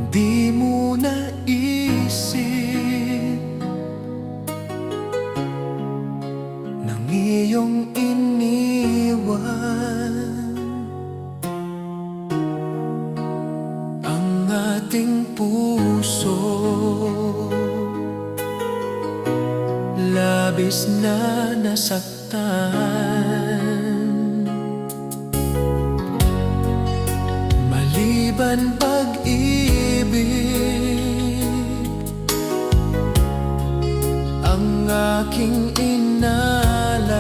Di mo naisip nang iyong iniwan ang ating puso. Labis na nasaktan, maliban pag-ibig ang aking inalay.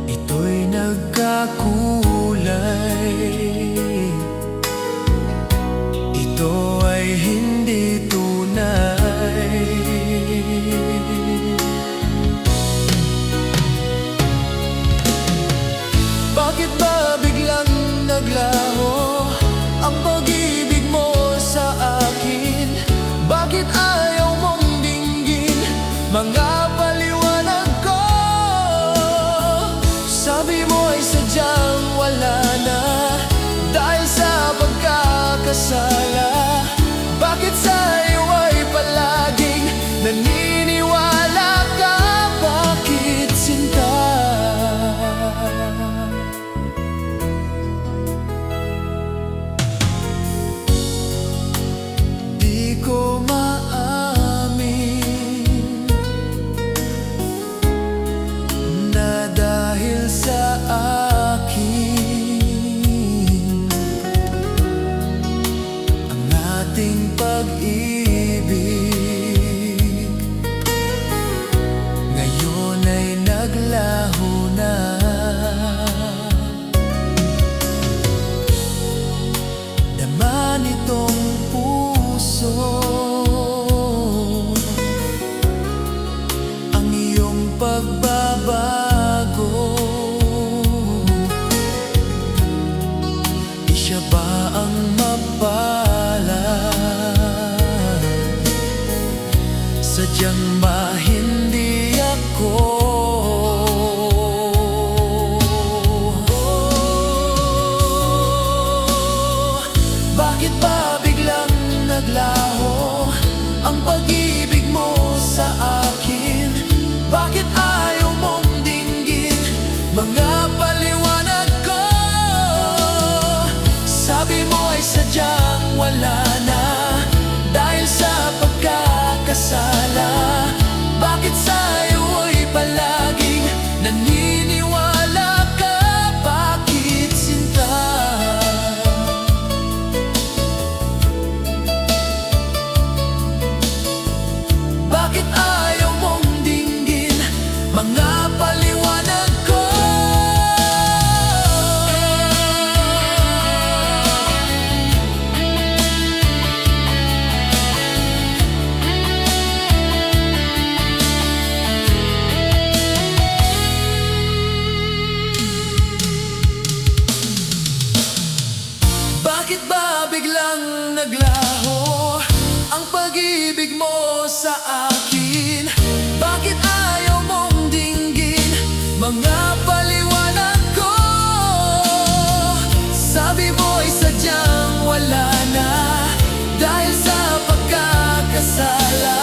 Ito'y nagkakulay, ito ay hindi tunay. Bakit ba biglang naglaho ang pag-ibig mo sa akin? Bakit ayaw mong dinggin mga paliwanag ko? Sabi mo ay sadyang wala na dahil sa pagkakasala. Bakit sa'yo ay palaging naniniwala ka? Bakit sinta? Di ko maamin na dahil sa akin ang ating pag-ibig ngayon ay naglaho na. Dama nitong puso ang iyong pagbabago. Di siya ba ang mapalad? Sadyang ba hindi ako? Bakit ba biglang naglaho ang pag-ibig mo sa akin? Bakit ayaw mong dinggin mga paliwanag ko? Sabi mo ay sadyang wala na dahil sa pagkakasala. Bakit sa'yo ay palaging naniniwala ka? Bakit sinta? Bakit ayaw mong dinggin mga paliwanag ko? Bakit ba biglang naglaho ang pag-ibig mo sa akin? Bakit ayaw mong dinggin mga paliwanag ko? Sabi mo ay sadyang wala na dahil sa pagkakasala.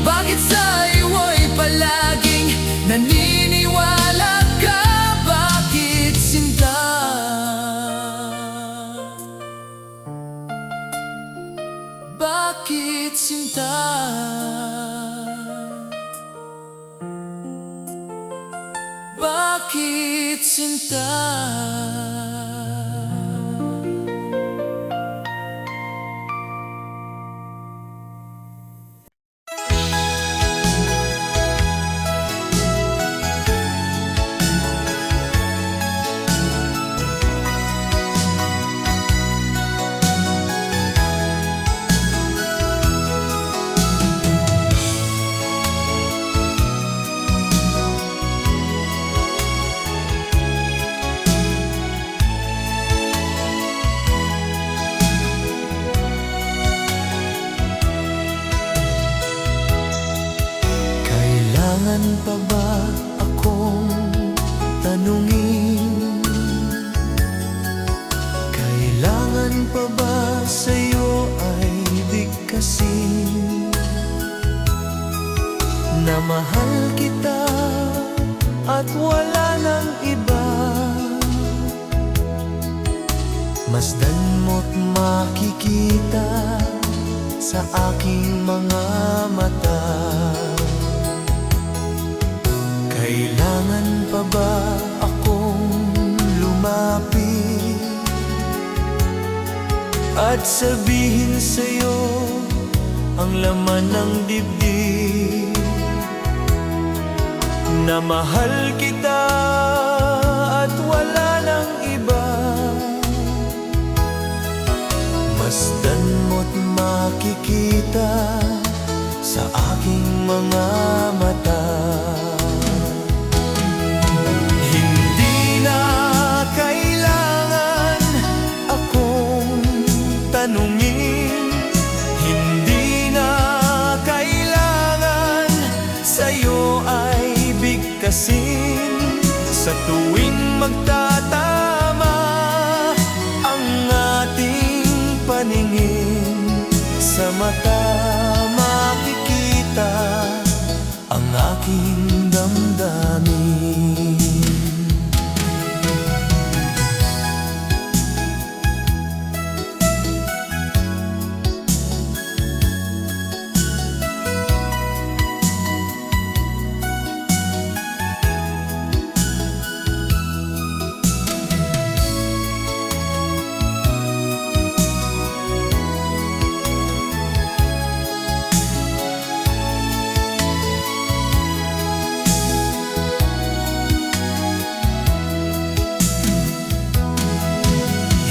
Bakit sa'yo ay palaging naniniwala ka? Bakit sinta? Bakit sinta? Bakit sinta? sa'yo ay bigkasin, na mahal kita at wala nang iba. Masdan mo't makikita sa aking mga mata. Kailangan pa ba akong lumapit at sabihin sa'yo ang laman ng dibdib, na mahal kita at wala nang iba? Masdan mo't makikita sa aking mga mata. Hindi na kailangan akong tanungin, hindi na kailangan sa'yo ay bigkasin. Sa tuwing magtatama ang ating paningin, sa mata makikita ang aking damdamin.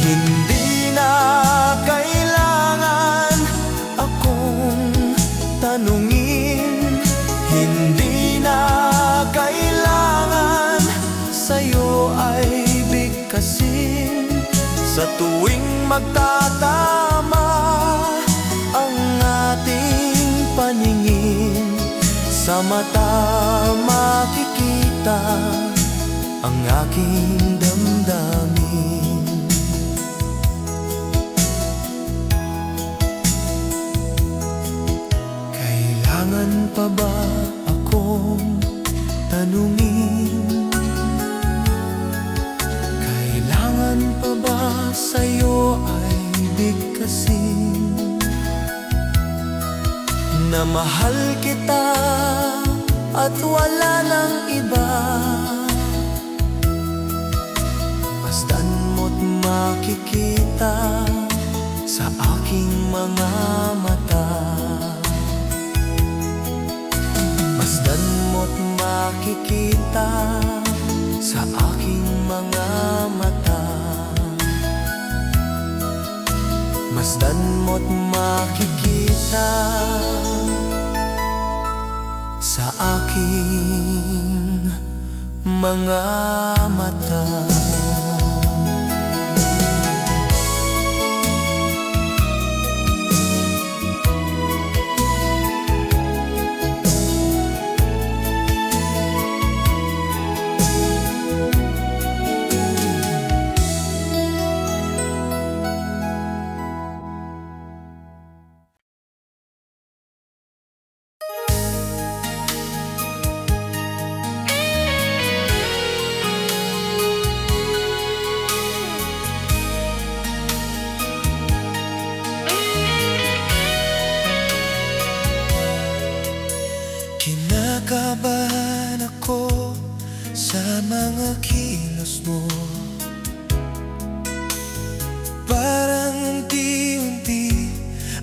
Hindi na kailangan akong tanungin, hindi na kailangan sa'yo ay bigkasin. Sa tuwing magtatama ang ating paningin, sa mata makikita ang aking damdamin. Kailangan pa ba akong tanungin? Kailangan pa ba sa'yo ay bigkasin, na mahal kita at wala nang iba? Masdan mo't makikita sa aking mga mata. Masdan mo't makikita sa aking mga mata. Masdan mo't makikita sa aking mga mata. Kinakabahan ako sa mga kilos mo, parang unti-unti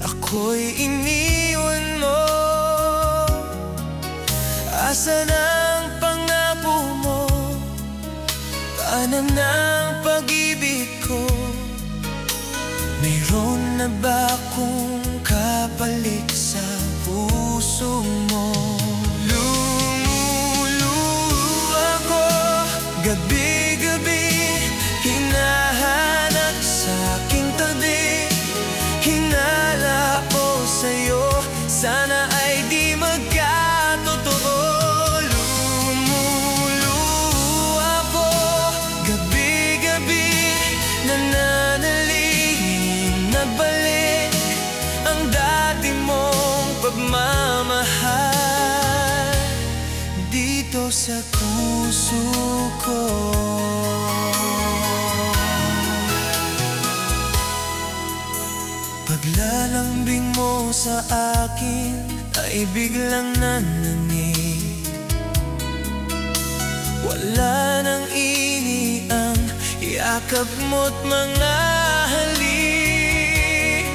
ako'y iniwan mo. Asan ang pangako mo? Paanan ng pag-ibig ko? Mayroon na ba akong kapalit sa puso mo? Gabi-gabi, hinahanap sa aking tabi. Hinala ko sa'yo, sana ay di magkatotoo. Lumuluha ko, gabi-gabi, nananalangin na balik. sa puso ko. Paglalambing mo sa akin ay biglang nanangin. Wala nang ini ang yakap mo't mga halik.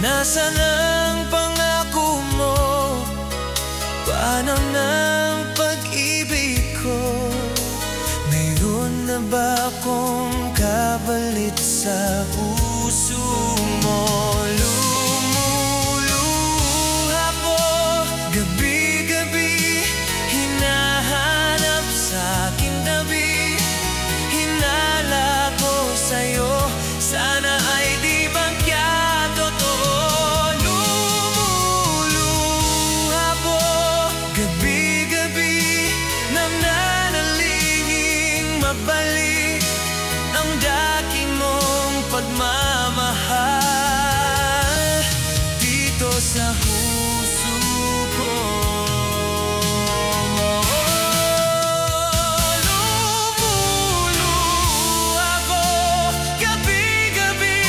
Nasaan ang pangako mo? Paano ng pag-ibig ko? Mayroon na ba akong kapalit sa puso mo? Lumuluha ko gabi-gabi, hinahanap sa aking tabi. Hinala ko sa'yo, sana ay di magkatotoo. Lumuluha ko gabi-gabi, nananalingin mabalik ang dati mong pagmamahal dito sa puso ko. Lumuluha ko gabi-gabi,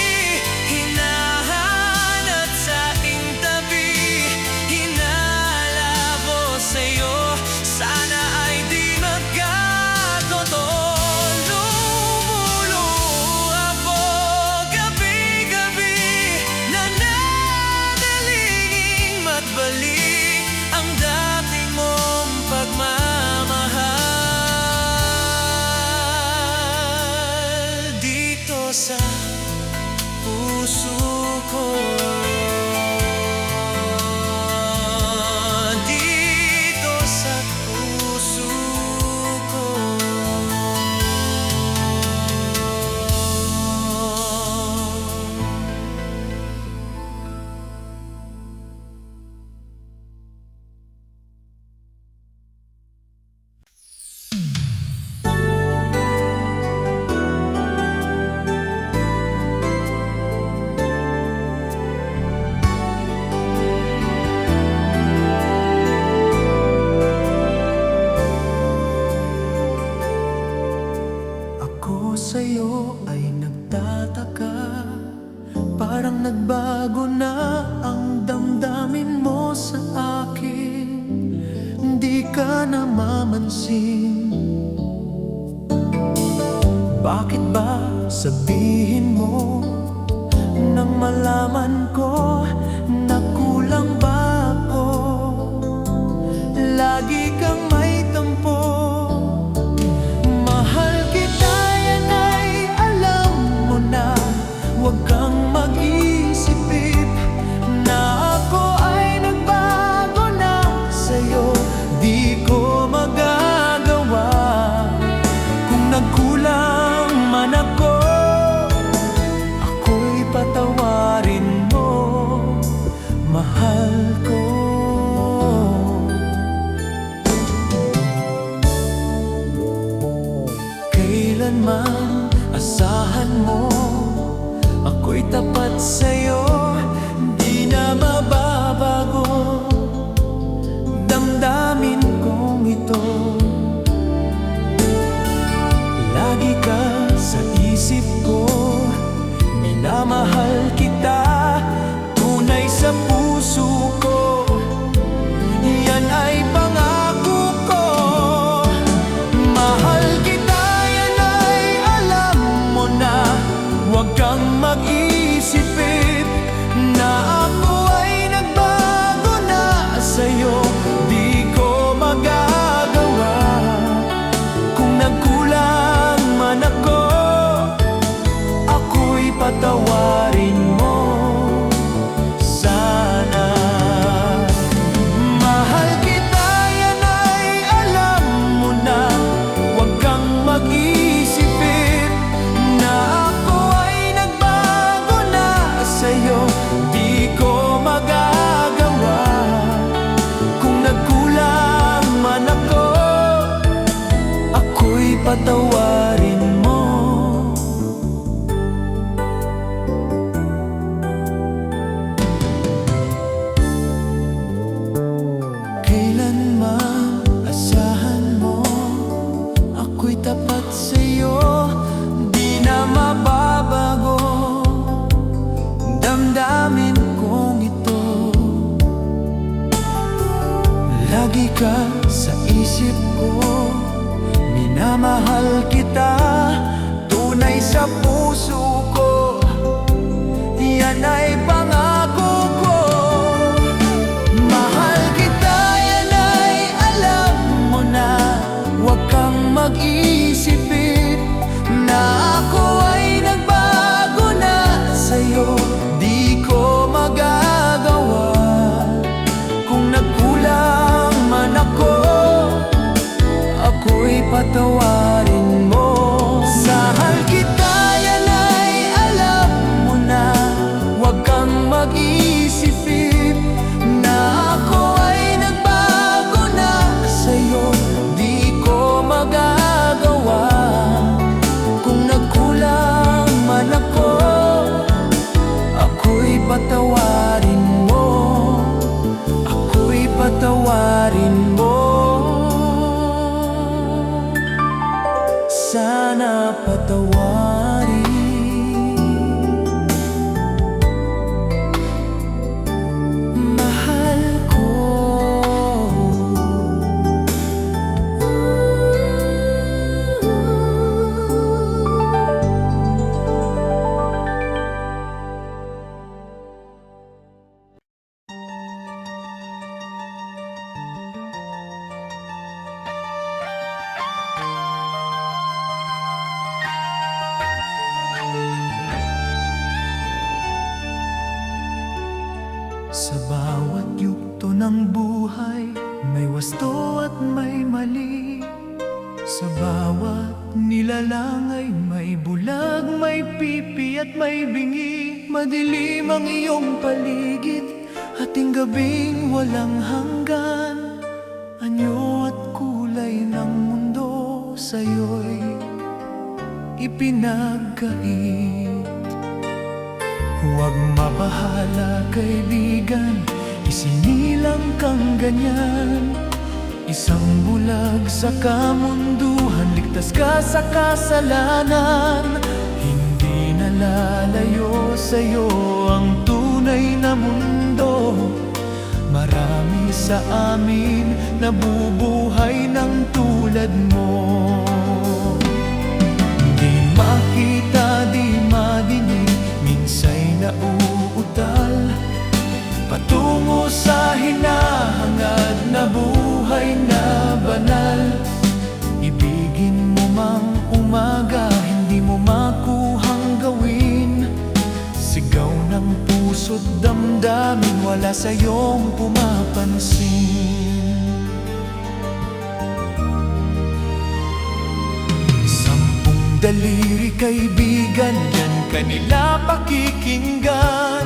hinahanap sa aking tabi. Hinalabo sa'yo, sana ay di magkatotoo. Lumuluha ko gabi-gabi, nananalingin magbalik ang dati mong pagmamahal dito sa puso ko. Dito sa puso ko. Ako sa'yo ay nagtataka, parang nagbago na ang damdamin mo sa akin. Hindi ka namamansin. Bakit ba sabihin mo nang malaman ko na kulang ba ako? Lagi kang may tampo. Mahal kita, yan ay alam mo na. Huwag kang mag-isip na ako ay nagbago na sa'yo. Di ko magagawa kung nagkulang man ako. Ako'y patawarin mo, mahal ko. Kailanman asahan mo, ako'y tapat sa'yo. Di na mababago damdamin kong ito. Lagi ka sa isip ko, minamahal kita, tunay sa puso ko. Yan ay pangako ko. Mahal kita, yan ay alam mo na. Huwag kang mag-isip na ako ay nagbago na sa'yo. Di ko magagawa kung nagkulang man ako. Ako'y patawarin ka sa isip ko. Minamahal kita, tunay sa puso ko. Yan ay pangako ko. Mahal kita, yan ay alam mo na. Huwag kang mag-isipin na ako ay nagbago na sa'yo. Di ko magagawa kung nagkulang man ako. Ako'y patawarin mo. Mahal kita, yan ay alam mo na. Huwag kang mag-isipin na ako ay nagbago na sa'yo. Di ko magagawa kung nagkulang man ako. Ako'y patawarin mo. Ako'y patawarin mo. Sana patawarin mahal ko. Sa bawat yugto ng buhay, may wasto at may mali. Sa bawat nilalang ay may bulag, may pipi at may bingi. Madilim ang iyong paligid, ating gabing walang hanggan. Anyo at kulay ng mundo sa'yo'y ipinagkait. Huwag mabahala, kaibigan, isinilang kang ganyan. Isang bulag sa kamunduhan, ligtas ka sa kasalanan. Hindi nalalayo sa'yo ang tunay na mundo. Marami sa amin nabubuhay ng tulad mo. Di makita, di madinig, minsa'y nauutal patungo sa hinahangad na buhay na banal. Ibigin mo mang umaga, hindi mo makuhang gawin. Sigaw ng puso't damdamin, wala sa'yong pumapansin. Sampung daliri, kaibigan, yan kanila pakikinggan.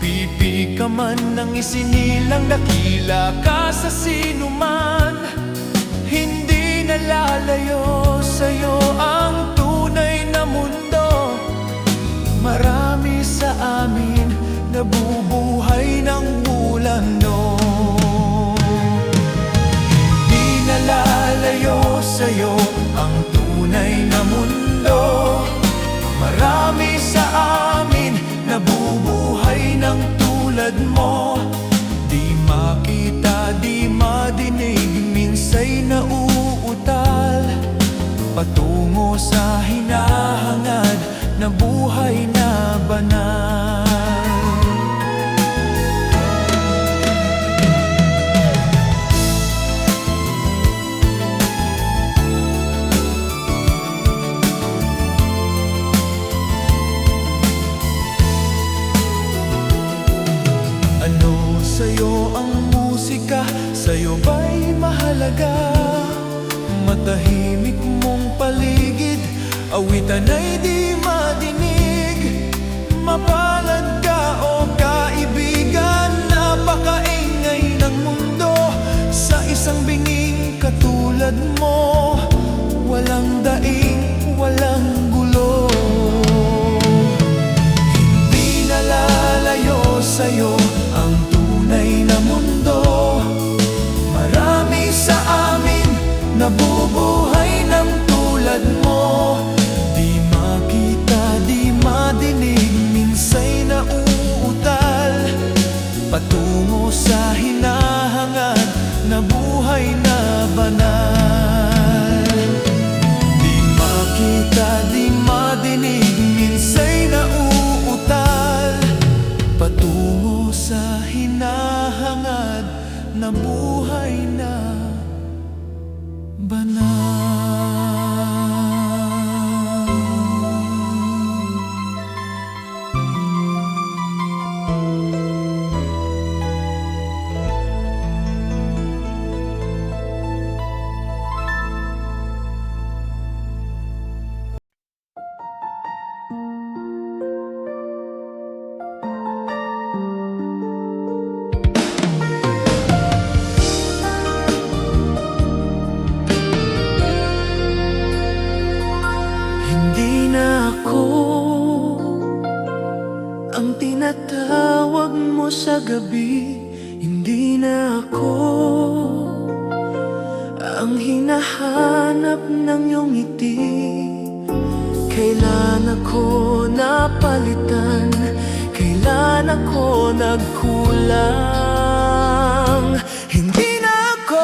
Pipi ka man ng isinilang, dakila ka sa sinuman. Hindi nalalayo sa'yo ang tunay na mundo. Marami sa amin nabubuhay ng ulano. Hindi nalalayo sa'yo ang tunay na mundo. Marami sa amin nabubuhay ng tulad mo. Di makita, di madinig, minsa'y nauutal patungo sa hinahangad na buhay na banal. Ano sa'yo ang musika? Sa'yo ba'y mahalaga? Matahimik mong paligid, awitan ay di madinig. Mapalad ka o kaibigan, napakaingay ng mundo. Sa isang binging katulad mo, walang daing, walang gulo. Hindi nalalayo sa'yo ang tunay na mundo. Marami sa amin nabubuhay ng tulad mo. Di makita, di madinig, minsa'y nauutal Hindi na ako ang tinatawag mo sa gabi. Hindi na ako ang hinahanap ng iyong ngiti. Kailan ako napalitan? Kailan ako nagkulang? Hindi na ako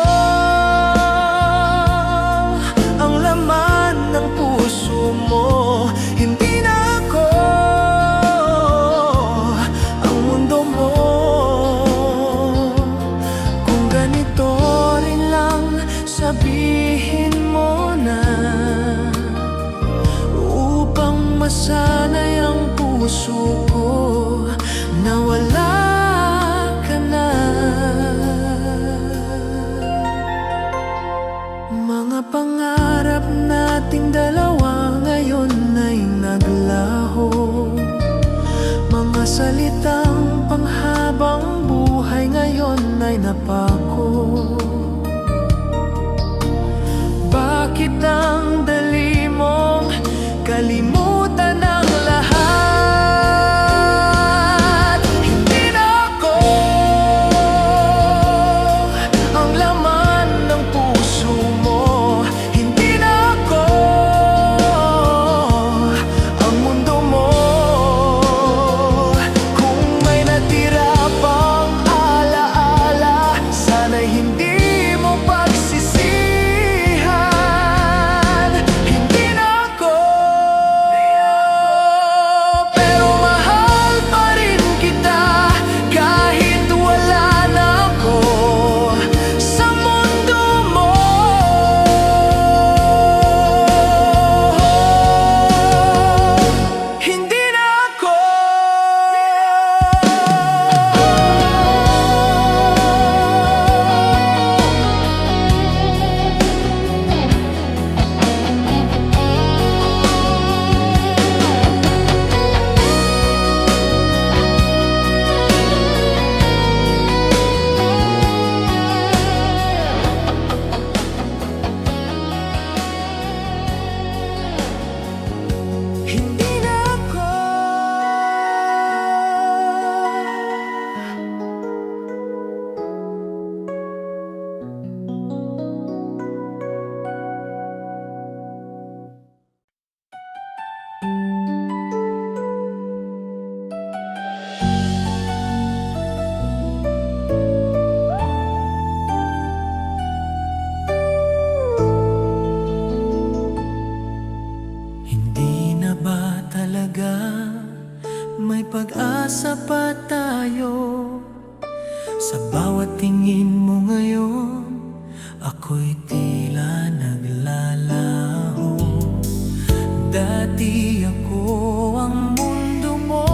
ang laman ng puso mo. Hindi na ako ang mundo mo. Kung ganito rin lang sabihin mo na, upang masanay ang puso ko na wala ka na. Mga pangarap nating dalawa ngayon ay naglaho. Mga salitang panghabang buhay ngayon ay napako. Bakit ang dali mong kalimutan ang lahat? Hindi na ako ang laman ng puso mo. Hindi na ako ang mundo mo. Kung may natira pang alaala, sana'y hindi mo pagsisihan. Hindi na ako, pero mahal pa rin kita kahit wala na ako sa mundo mo. Hindi na ako. Hindi na ako. Hindi na ba talaga may pag-asa pa tayo? Sa bawat tingin mo ngayon, ako'y tila naglalaho. Dati ako ang mundo mo,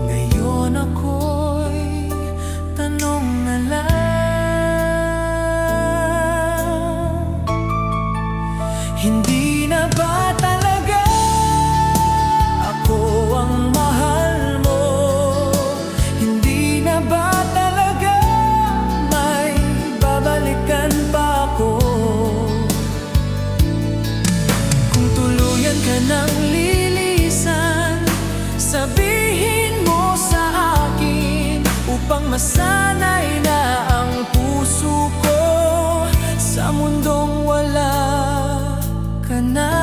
ngayon ako'y tanong na lang. Hindi na ba talaga ako ang mahal mo? Hindi na ba talaga may babalikan pa ako? Kung tuluyan ka nang lilisan, sabihin mo sa akin upang masanay na ang puso ko sa mundong wala ka na.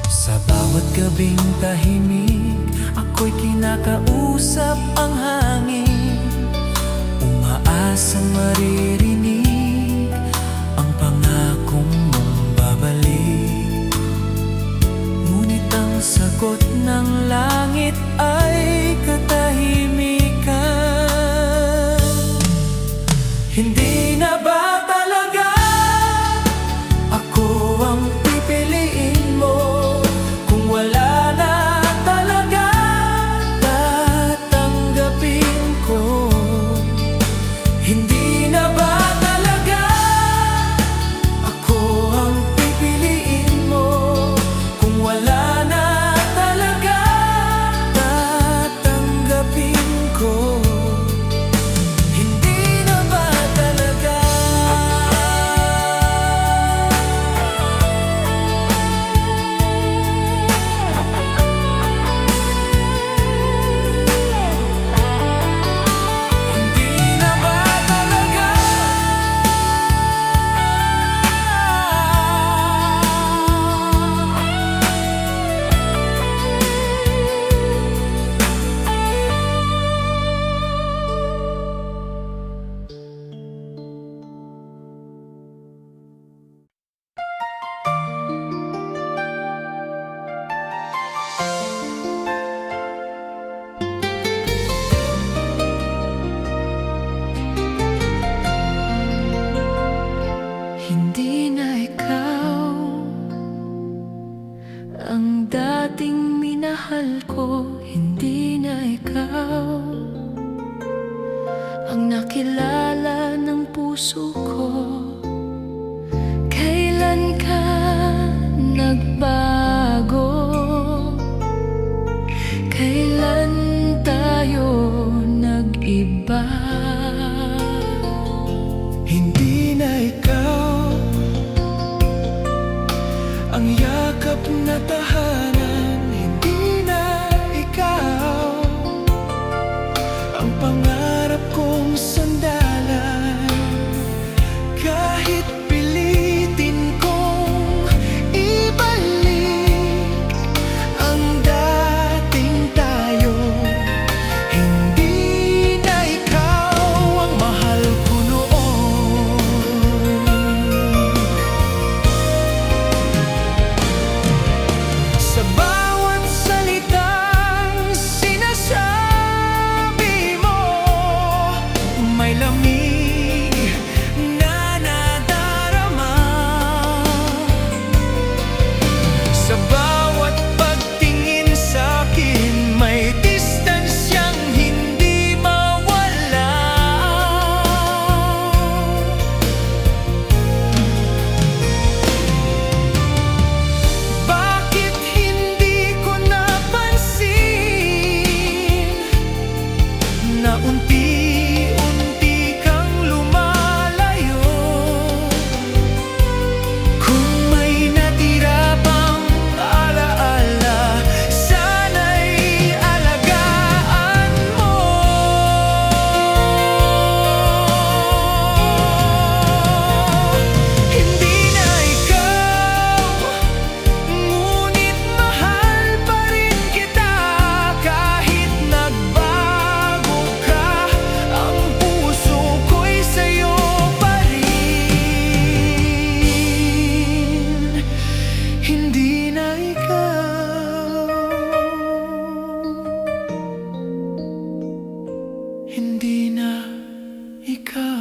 Sa bawat gabing tahimik, ako'y kinakausap ang hangin. Umaasang maririnig ang pangakong mong babalik. Ngunit ang sagot ng langit ay katahimikan. Hindi na ba talaga ako ang pipiliin mo? Kung wala na talaga, tatanggapin ko. Hindi na ba talaga ako ang pipiliin mo? Kung wala na talaga, tatanggapin ko. Hindi puso ko. Kailan ka nagbago? Kailan tayo nag-iba? Hindi na ikaw ang yakap na tahanan. Hindi na ikaw ang pangarap kong sandalan. Kahit pilitin kong ibalik ang dating tayo, hindi na ikaw ang mahal ko noon. Sa bawat salitang sinasabi mo, may lamig na nadarama. Sa bawat pagtingin sa'kin, may distansyang hindi mawala. Bakit hindi ko napansin na unti-unti kang lumalayo? Kung may natira pang alaala, sana'y alagaan mo. Hindi na ikaw, ngunit mahal pa rin kita. Kahit nagbago ka, ang puso ko'y sa'yo pa rin. Hindi na ikaw, hindi na ikaw.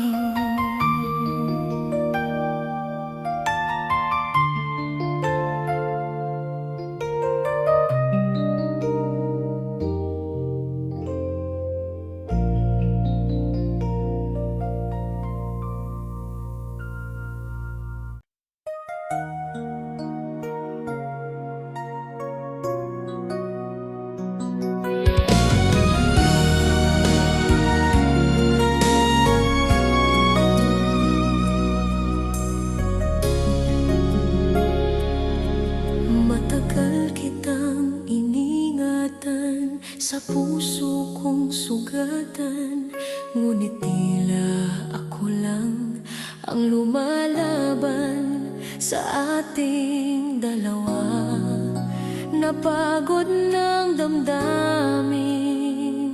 Matagal kitang iningatan, sa puso kong sugatan, ngunit tila ako lang ang lumalaban sa ating dalawa. Napagod ng damdamin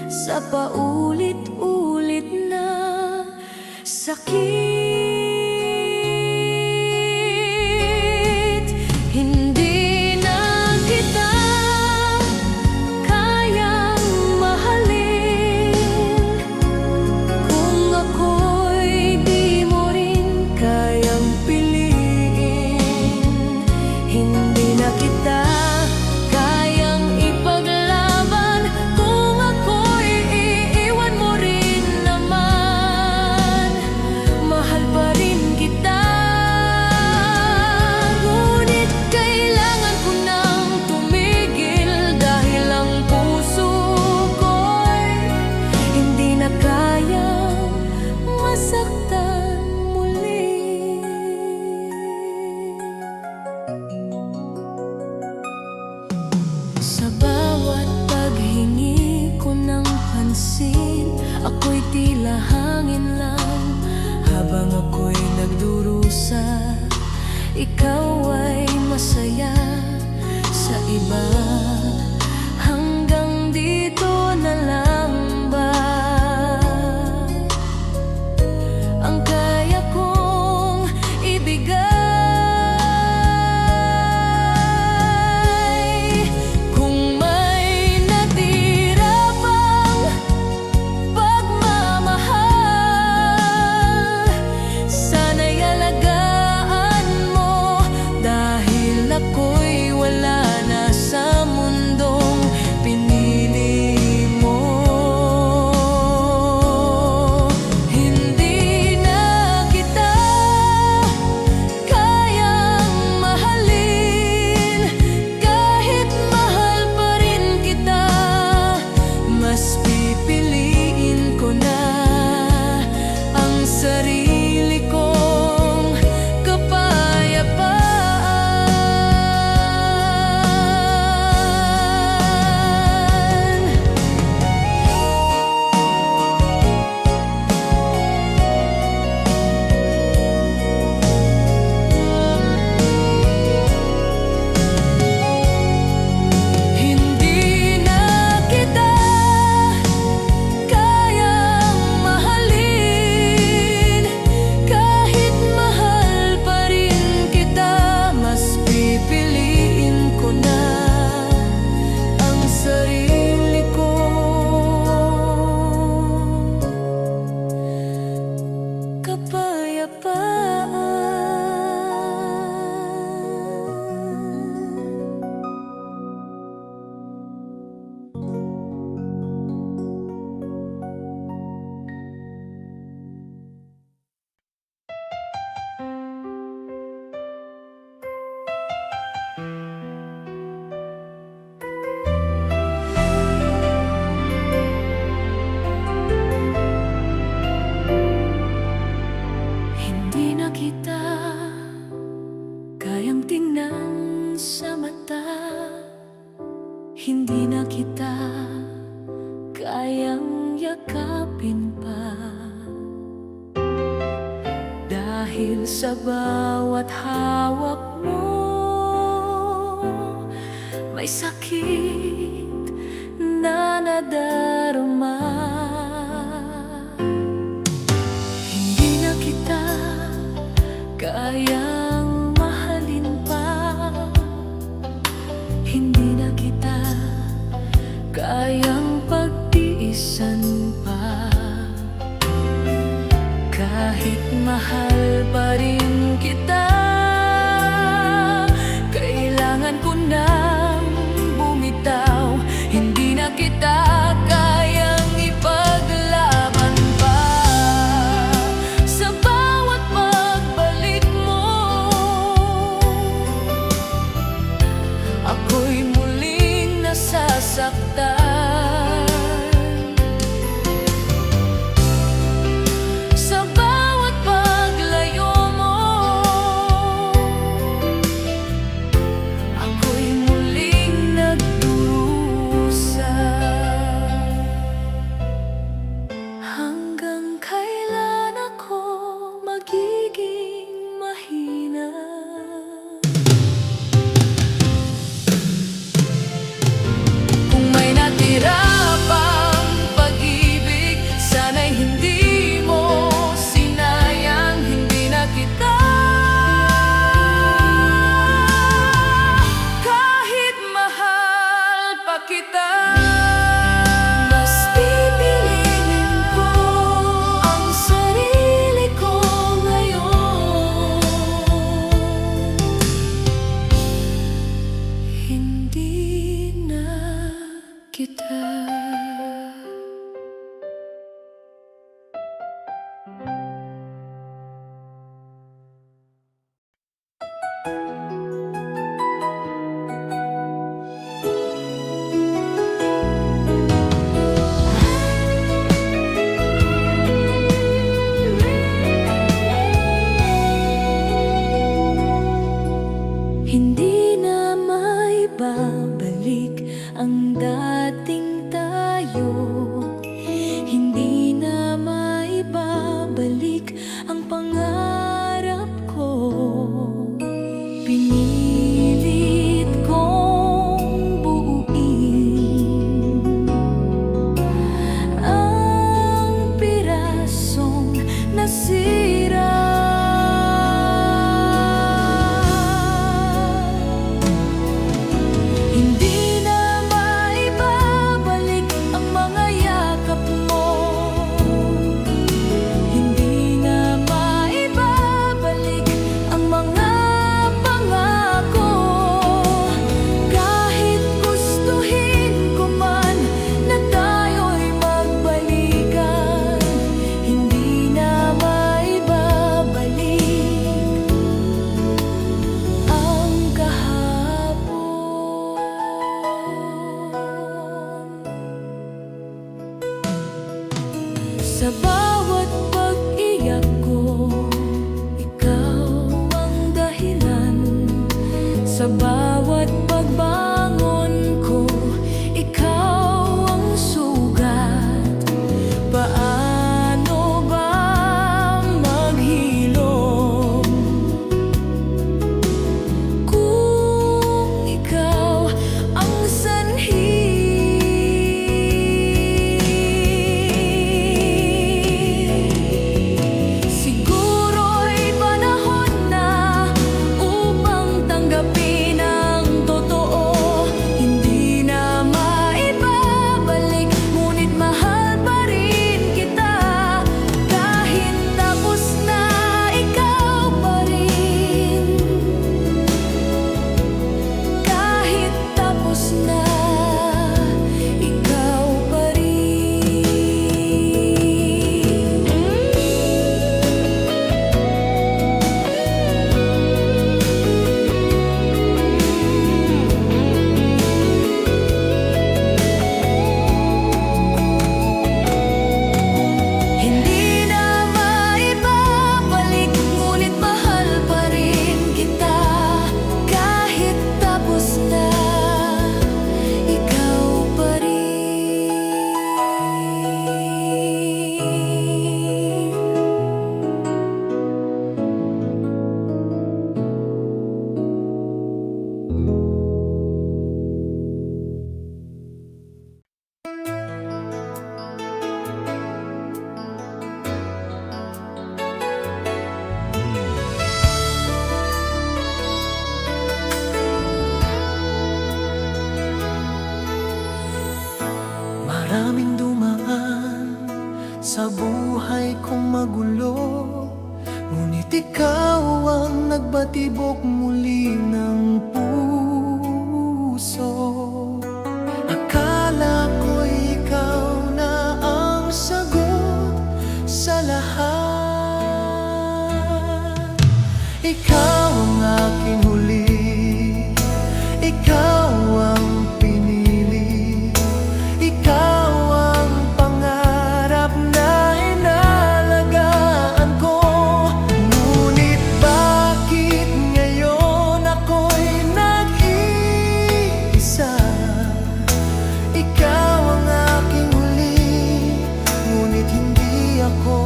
sa paulit-ulit na sakit. Hindi na kita kayang mahalin kung ako'y di mo rin kayang piliin. Hindi na kita kayang ipaglaban kung ako'y iiwan mo rin naman. Mahal pa rin kita, ngunit kailangan ko nang tumigil dahil ang puso ko'y hindi na kayang masaktan muli. Sa bawat paghingi ko ng pansin, ako'y tila hangin lang. Habang ako'y nagdurusa, ikaw ay masaya sa iba. Hanggang dito na lang ba ang kaya kong ibigay? Kung may natira pang pagmamahal, sana'y alagaan mo, dahil ako'y wala na sa mundo. kita kayang tingnan sa mata, hindi na kita kayang yakapin pa. Dahil sa bawat hawak mo, may sakit na nadarama. Hindi na kita kayang mahalin pa, hindi na kita kayang pagtiisan pa. Kahit mahal pa rin kita, kailangan ko nang bumitaw. Hindi na kita kayang ipaglaban pa. Sa bawat pagbalik mo, ako'y muling nasasaktan. Sa bawat paglayo mo, ako'y buhay kong magulo, ngunit ikaw ang nagbatibok muli ng puso. Akala ko'y ikaw na ang sagot sa lahat. Ikaw ang aking huli, ikaw ang pinili, ikaw ang pangarap na inalagaan ko. Ngunit bakit ngayon ako'y nag-iisa? Ikaw ang aking huli, ngunit hindi ako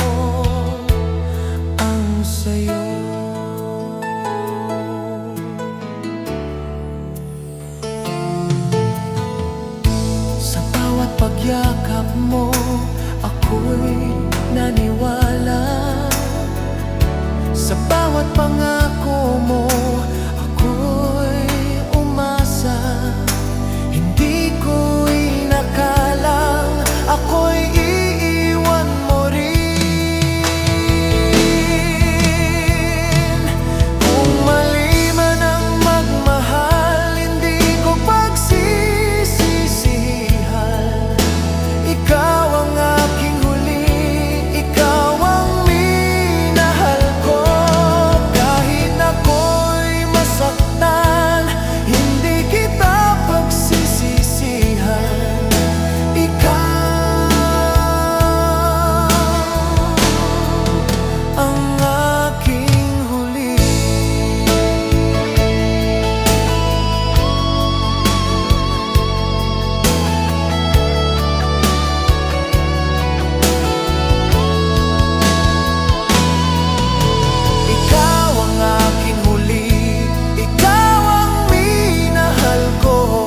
ang sayo. Pagyakap mo, ako'y naniwala. Sa bawat pangako mo, ako'y umasa. Hindi ko inakalang ako'y iiwan mo rin. Kung mali man ang magmahal, hindi ko pagsisisihan. Ikaw ang aking huli, ikaw ang minahal ko. Kahit ako'y masaktan, hindi kita pagsisisihan. Ikaw ang aking huli. Ikaw ang aking huli, ikaw ang minahal ko.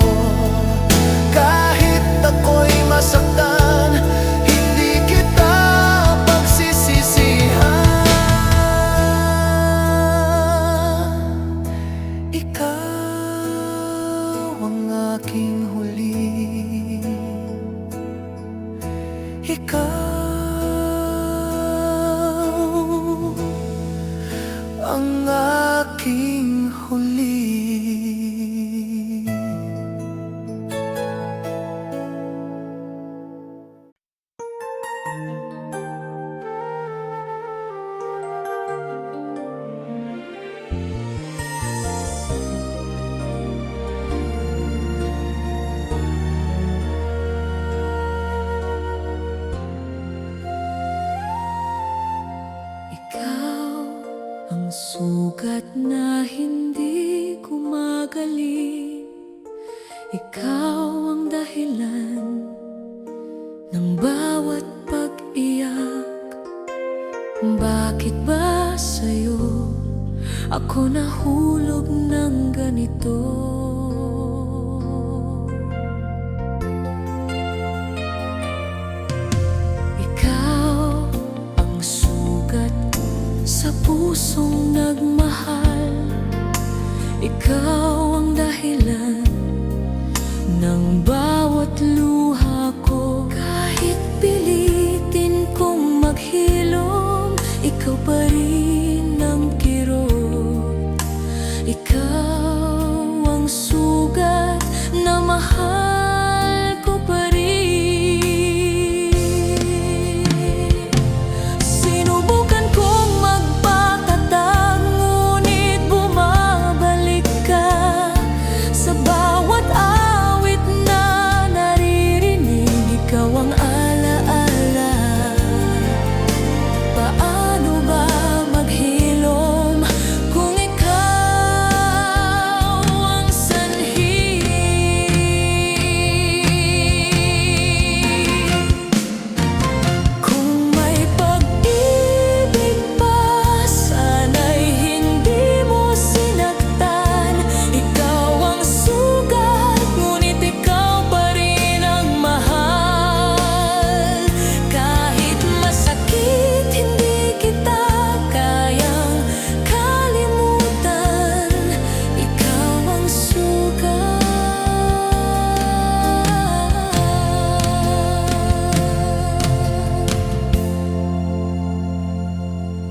Kahit ako'y masaktan, hindi kita pagsisisihan. Ikaw ang aking huli, ikaw ang aking huli. Ikaw ang sugat na hindi gumagaling. Ikaw ang dahilan ng bawat pag-iyak. Bakit ba sa'yo ako nahulog ng ganito? Ikaw ang sugat sa pusong nagmahal. Ikaw ang dahilan ng bawat luha ko. Kahit pilitin kong maghilom, ikaw pa rin ang kirot. Ikaw ang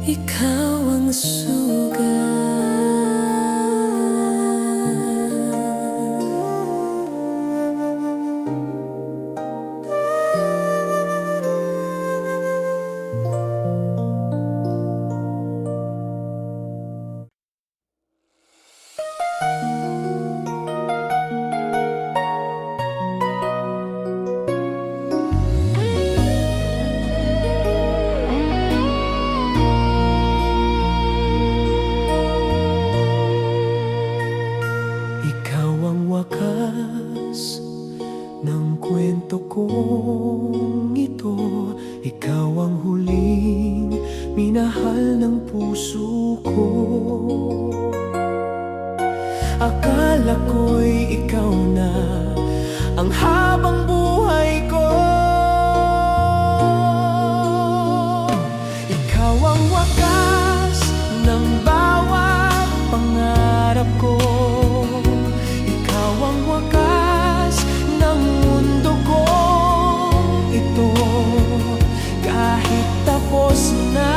ikaw ang sugat. Ikaw ang wakas ng kwento kong ito. Ikaw ang huling minahal ng puso ko. Akala ko'y ikaw na ang habang buhay ko. Ikaw ang wakas ng bawat pangarap ko. Ikaw ang wakas ng mundo kong ito. Kahit tapos na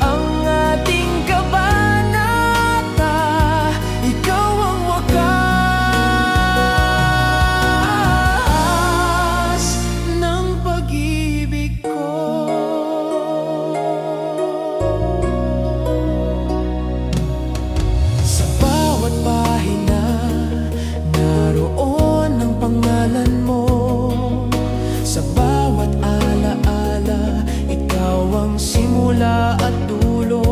ang ating kabanata, ikaw ang wakas ng pag-ibig ko. Sa bawat pahina, naroon ang pangalan mo. Sa bawat alaala, ikaw ang simula at dulo.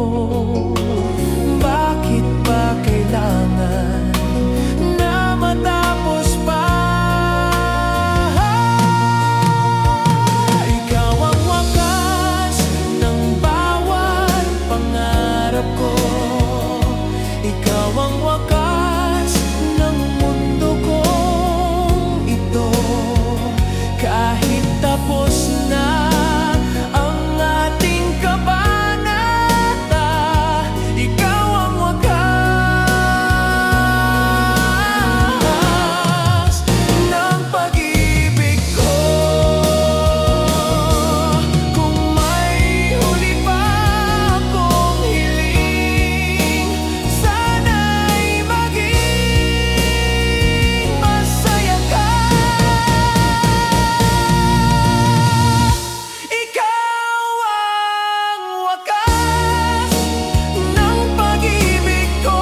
Bakit ba kailangan na matapos pa? Ikaw ang wakas ng bawat pangarap ko. Ikaw ang wakas ng mundo kong ito. Kahit tapos na ang ating kabanata, ikaw ang wakas ng pag-ibig ko. Kung may huli pa akong hiling, sana'y maging masaya ka. Ikaw ang wakas ng pag-ibig ko.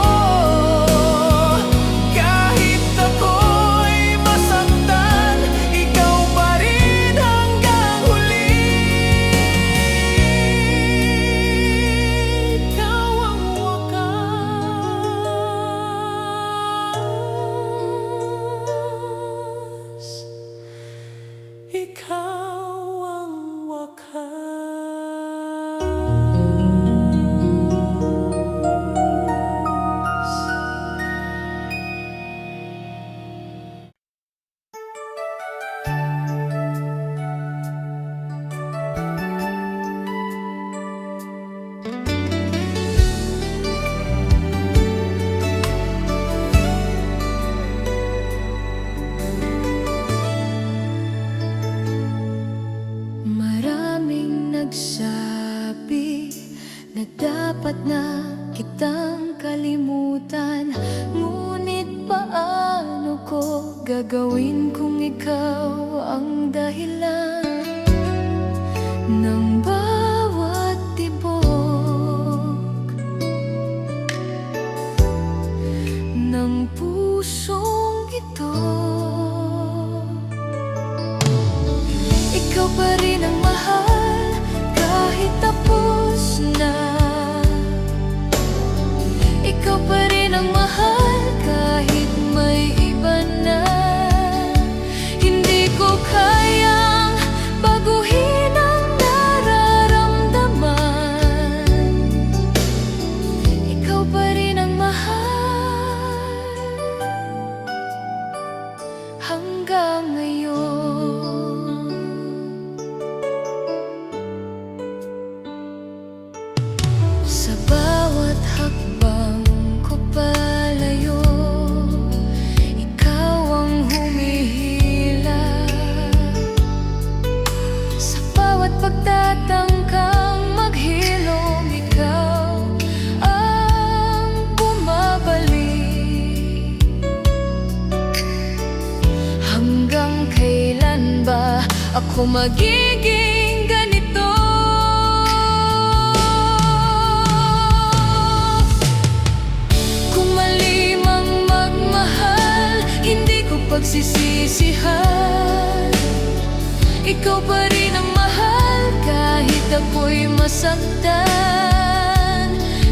Kahit ako'y masaktan, ikaw pa rin hanggang huli. Ikaw ang wakas. Ikaw ang wakas. Maraming nagsabi na dapat na kitang kalimutan. Ngunit paano ko gagawin kung ikaw ang dahilan ng bawat tibok ng pusong ito? Ikaw pa rin ang mahal kahit tapos na. Ikaw pa rin ang mahal kahit may iba na. Hindi ko kayang ako magiging ganito. Kung mali mang magmahal, hindi ko pagsisisihan. Ikaw pa rin ang mahal kahit ako'y masaktan.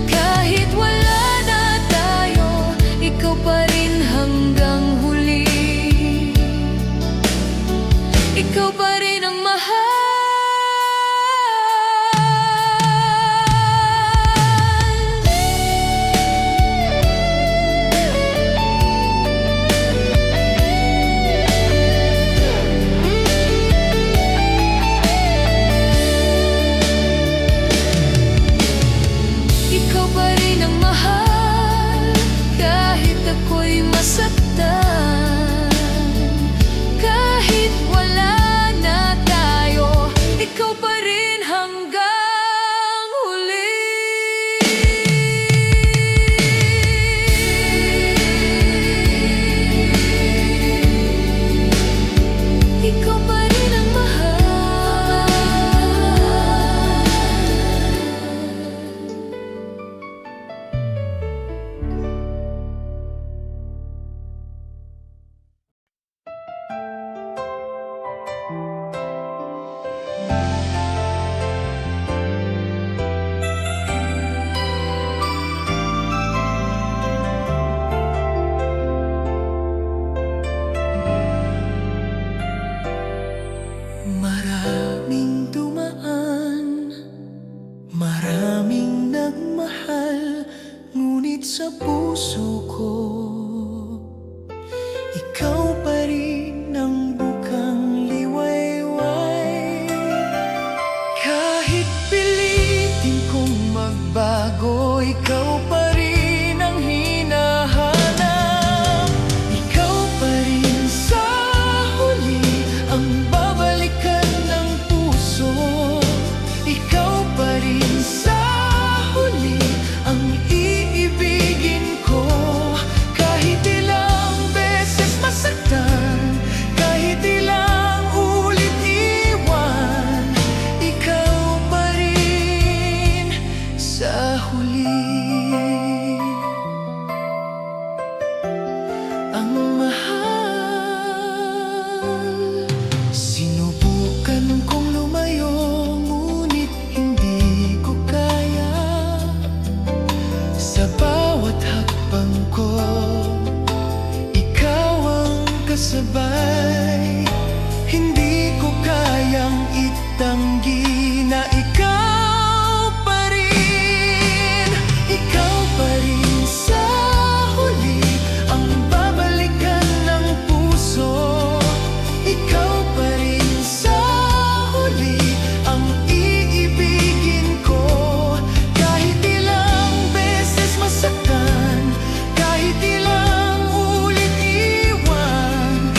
Kahit wala na tayo, ikaw pa rin hanggang huli. Ikaw pa rin ang mahal. Ikaw pa rin ang mahal kahit ako'y masaktan. Kahit wala na tayo, ikaw pa rin hanggang huli. Ikaw pa rin ang mahal. Maraming dumaan, maraming nagmahal, ngunit sa puso ko, ikaw pa rin ang bukang liwayway. Kahit pilitin kong magbago, ikaw pa rin ang hinahanap. Ikaw pa rin sa huli ang babalikan ng puso. Ikaw pa rin sa huli ang iibigin ko. Kahit ilang beses masaktan, kahit ilang ulit iwan, ikaw pa rin sa huli ang mahal. Sinubukan kong lumayo, ngunit hindi ko kaya. Sa bawat hakbang ko, ikaw ang kasabay. Hindi ko kayang itanggi na ikaw pa rin. Ikaw pa rin sa huli ang babalikan ng puso. Ikaw pa rin sa huli ang iibigin ko. Kahit ilang beses masaktan, kahit ilang ulit iwan,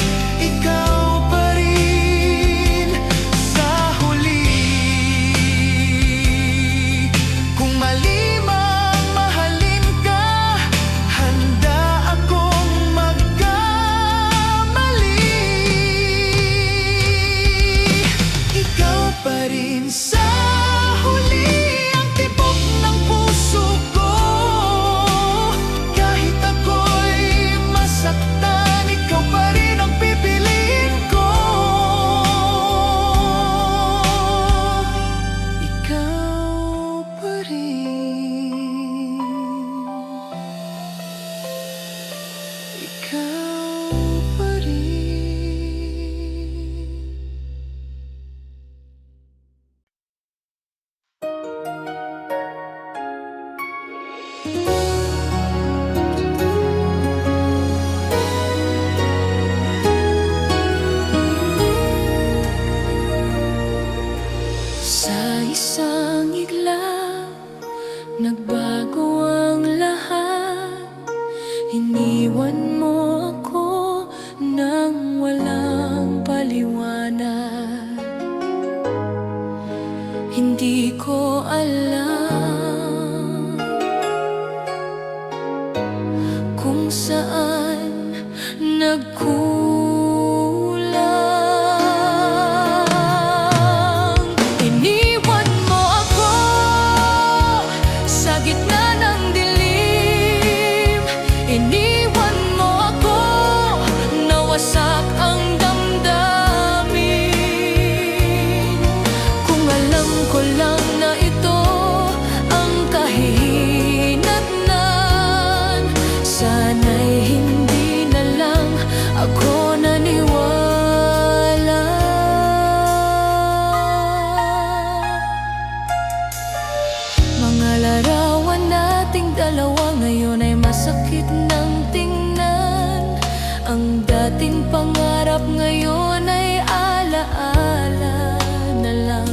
sakit ng tingnan. Ang dating pangarap ngayon ay alaala na lang.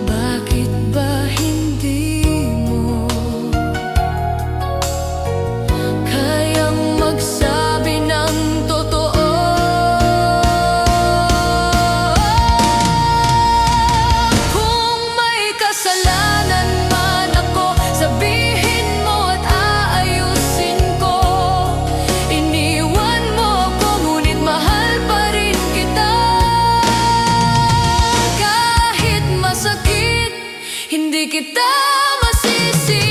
Bakit ba hindi mo kayang magsabi ng totoo? Kung may kasalanan man ako, sabihin mo at aayusin ko. Iniwan mo ako, ngunit mahal pa rin kita. Kahit masakit, hindi kita masisisi.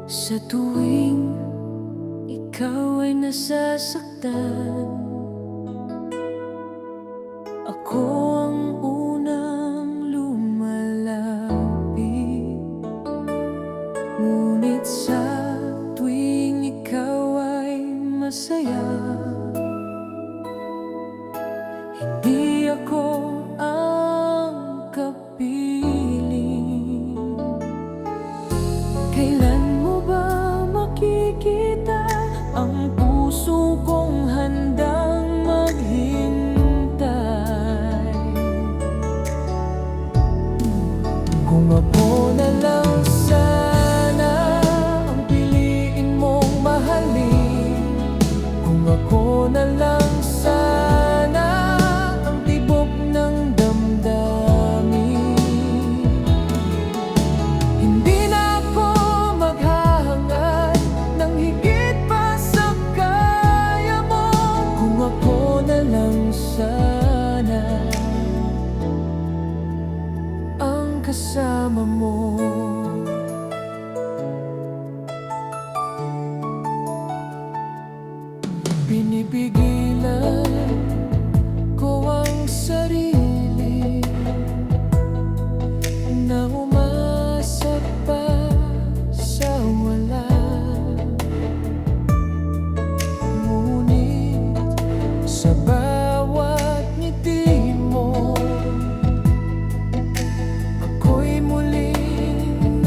Sa tuwing ikaw ay nasasaktan, ako ang unang lumalapit. Ngunit sa tuwing ikaw ay masaya, hindi ako ang kapiling. Kailan mo ba makikita ang puso kong handang maghintay? Kung ako na lang sana ang piliin mong mahalin, kung ako na lang sana ang tibok ng damdamin, hindi na ako maghahangad ng higit pa sa kaya mo. Kung ako na lang sana ang kasama mo. Pinipigilan ko ang sarili na umasa pa sa wala. Ngunit sa bawat ngiti mo, ako'y muling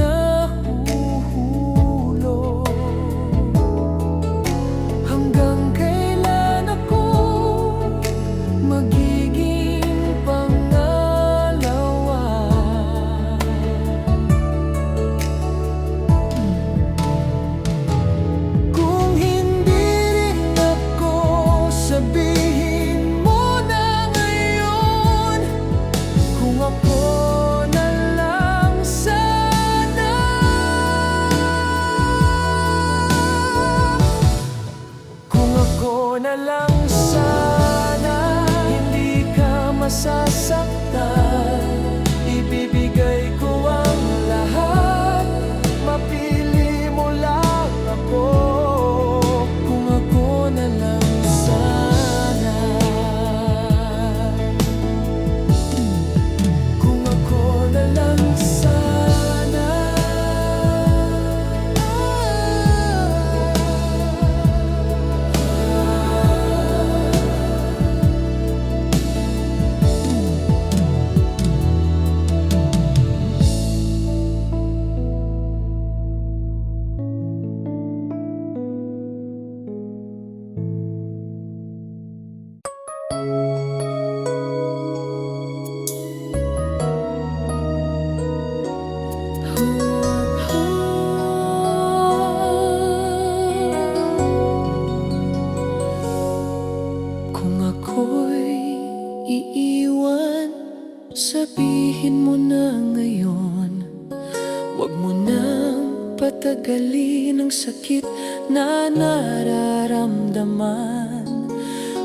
patagalin ang sakit na nararamdaman.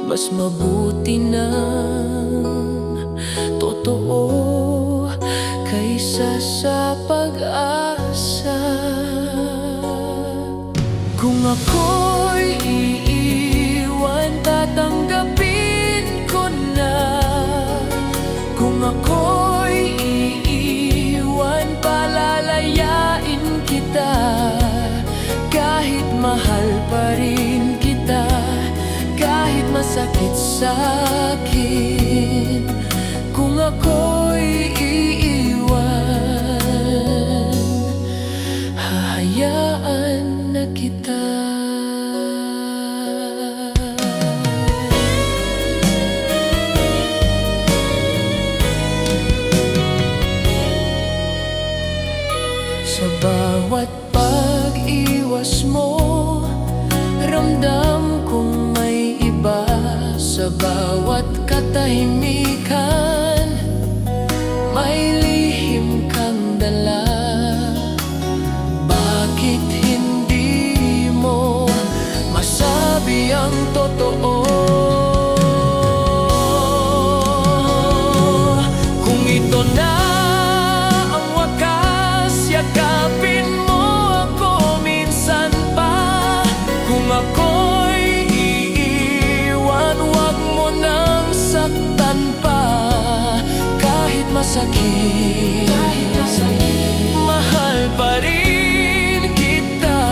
Mas mabuti na totoo kaysa sa pag-asa. Kung ako'y iiwan, tatanggapin ko na. Kung ako'y iiwan, palalayain kita. Kahit mahal pa rin kita, kahit masakit sa'kin. Kung ako'y iiwan, hahayaan na kita. Sa bawat pag-iwas mo, ramdam kong may iba. Sa bawat katahimikan, may lihim kang dala. Bakit hindi mo masabi ang totoo? Kung ito na ang wakas, yakapin mo ako minsan pa. Kung ako'y iiwan, wag mo nang saktan pa. Kahit masakit, mahal pa rin kita.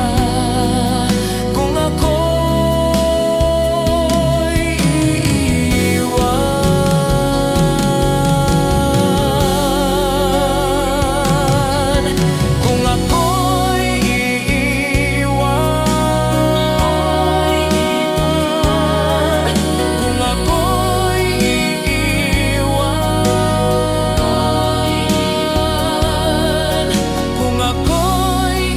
Kung ako'y iiwan, kung ako'y iiwan, kung ako'y iiwan, kung ako'y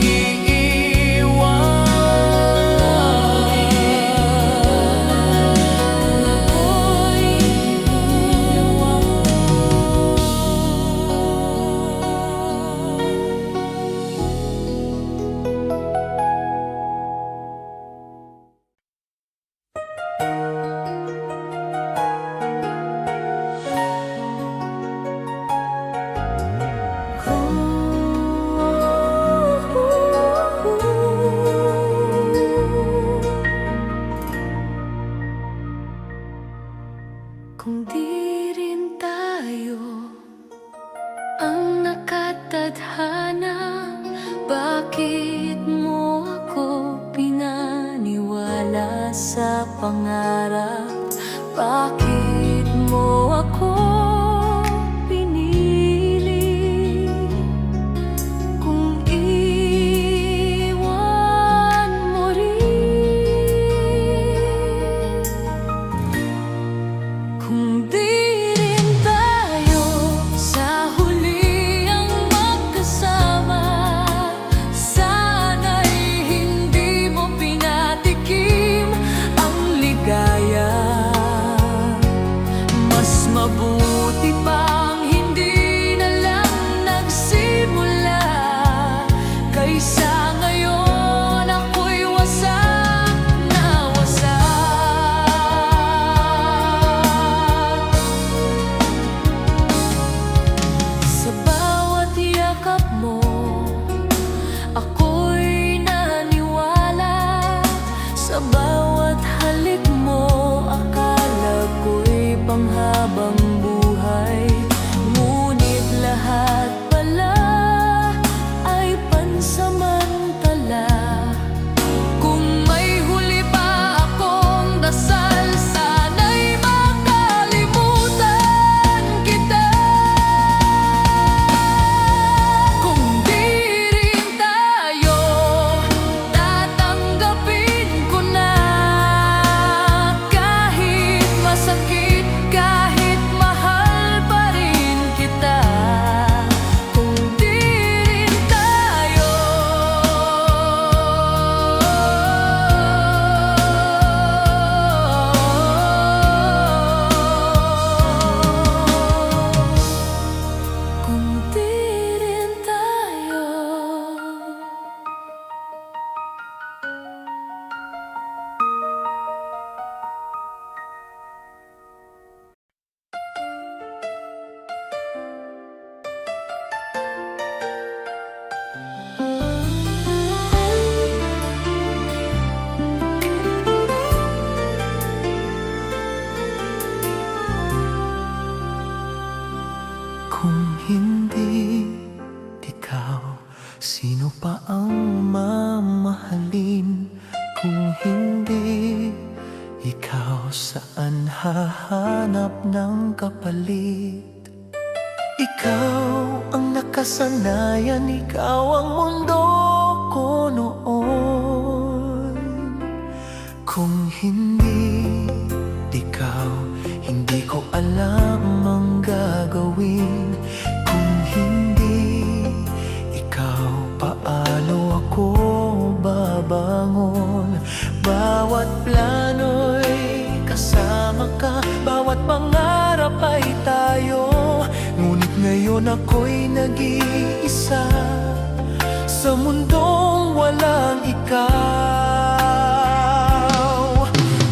kung di rin tayo ang nakatadhana, bakit mo ako pinaniwala sa pangarap? Bakit mo ako pinili? Kung iwan mo rin, kung di rin tayo sa huli ang magkasama, sana'y hindi mo pinatikim ang ligaya. Mas mabuti pang hindi na lang nagsimula, kaysa ngayon ako'y wasak na wasak. Sa bawat yakap mo, ako'y naniwala. Sa bawat halik mo, akala ko'y panghabang buhay. Ngunit lahat pala ay pansamantala. Kung may huli pa akong dasal, sana'y makalimutan kita. Kung di rin tayo Sino pa ang mamahalin kung hindi ikaw? Saan hahanap ng kapalit? Ikaw ang nakasanayan, ikaw ang mundo ko noon. Kung hindi ikaw, hindi ko alam ang gagawin. Kung hindi ikaw, paano ako babangon? Bawat plano'y kasama ka, bawat pangarap ay tayo. Ngunit ngayon ako'y nag-iisa sa mundong walang ikaw.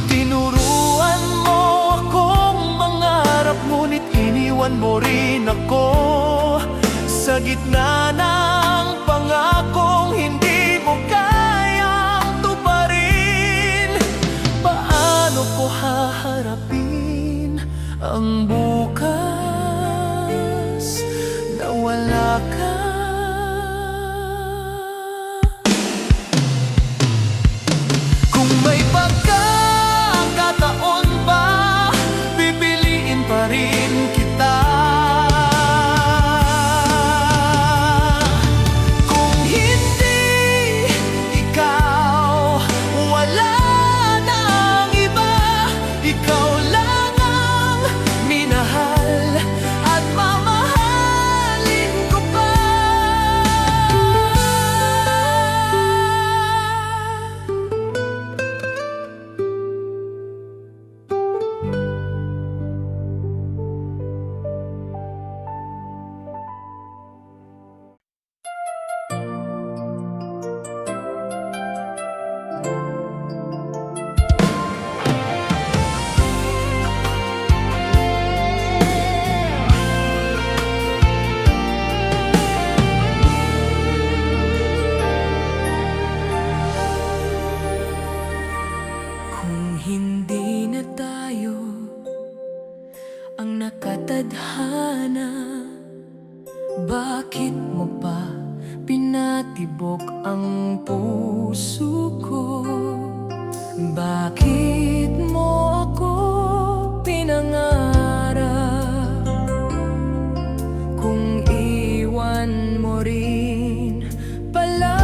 Tinuruan mo akong mangarap, ngunit iniwan mo rin ako sa gitna ng pangakong hindi mo kayang tuparin. Paano ko haharapin ang bukas na wala ka? Kung may pagkakataon ba, pipiliin pa rin kita. Kung hindi ikaw, wala nang iba. Ikaw lang ang minahal at mamahalin ko pa. Kung hindi na tayo ang nakatadhana, bakit mo pa pinatibok ang puso ko? Bakit mo ako pinangarap kung iwan mo rin pala?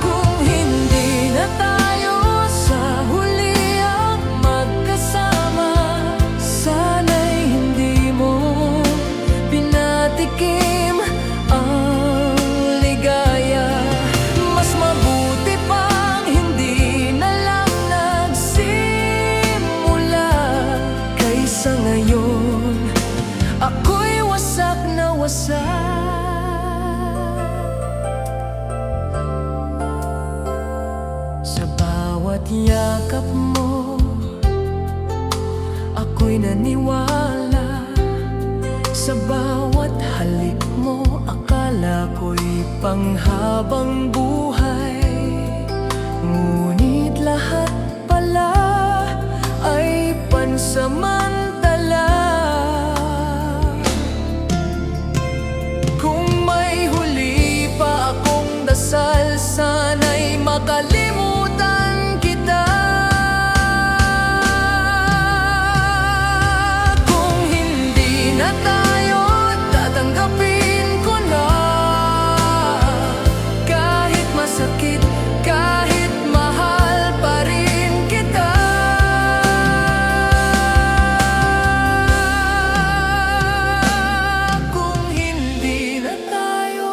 Kung hindi na tayo sa huli ang magkasama, sana'y hindi mo pinatikim ang ligaya. Mas mabuti pang hindi na lang nagsimula, kaysa ngayon ako'y wasak na wasak. Sa bawat yakap mo, ako'y naniwala. Sa bawat halik mo, akala ko'y panghabang buhay. Ngunit lahat pala ay pansamantala. Kung may huli pa akong dasal, sana'y makalimutan kita. Kung hindi na tayo, tatanggapin ko na. Kahit masakit, kahit mahal pa rin kita. Kung hindi na tayo,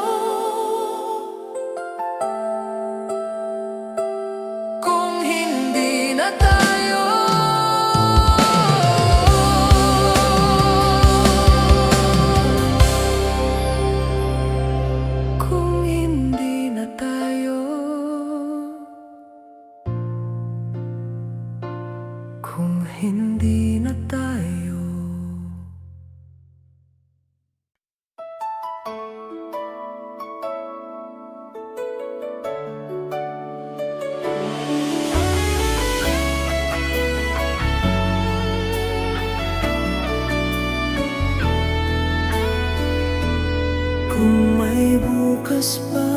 Kung may bukas pa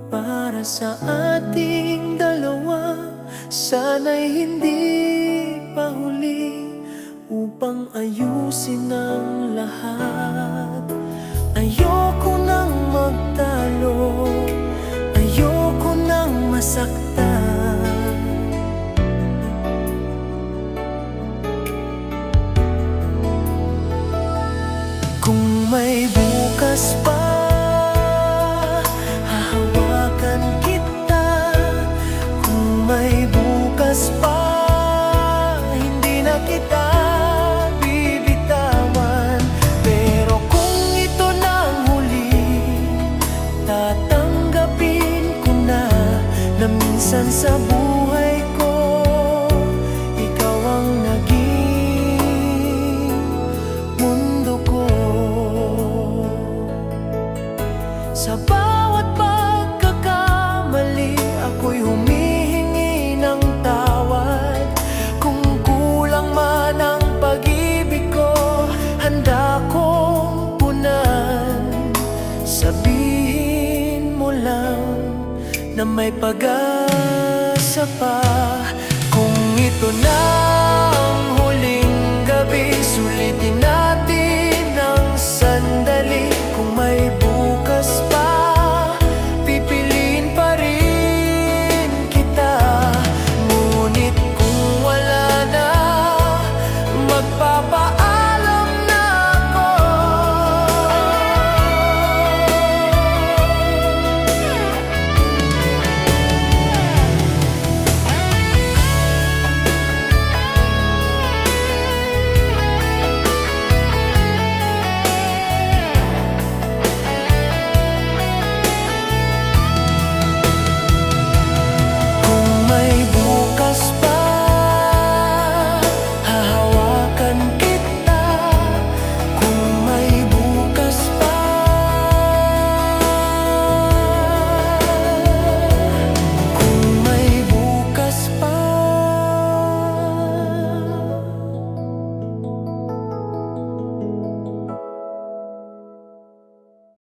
para sa ating dalawa, sana'y hindi pa huli upang ayusin ang lahat. Ayoko nang magtalo, ayoko nang masaktan. Kung may bukas pa, hahawakan kita. Kung may bukas pa, hindi na kita bibitawan. Pero kung ito na ang huli, tatanggapin ko na minsan sa buhay ko ikaw ang naging mundo ko. Sa bawat pagkakamali, ako'y humihingi ng tawad. Kung kulang man ang pag-ibig ko, handa kong punan. Sabihin mo lang na may pag-asa pa. Kung ito na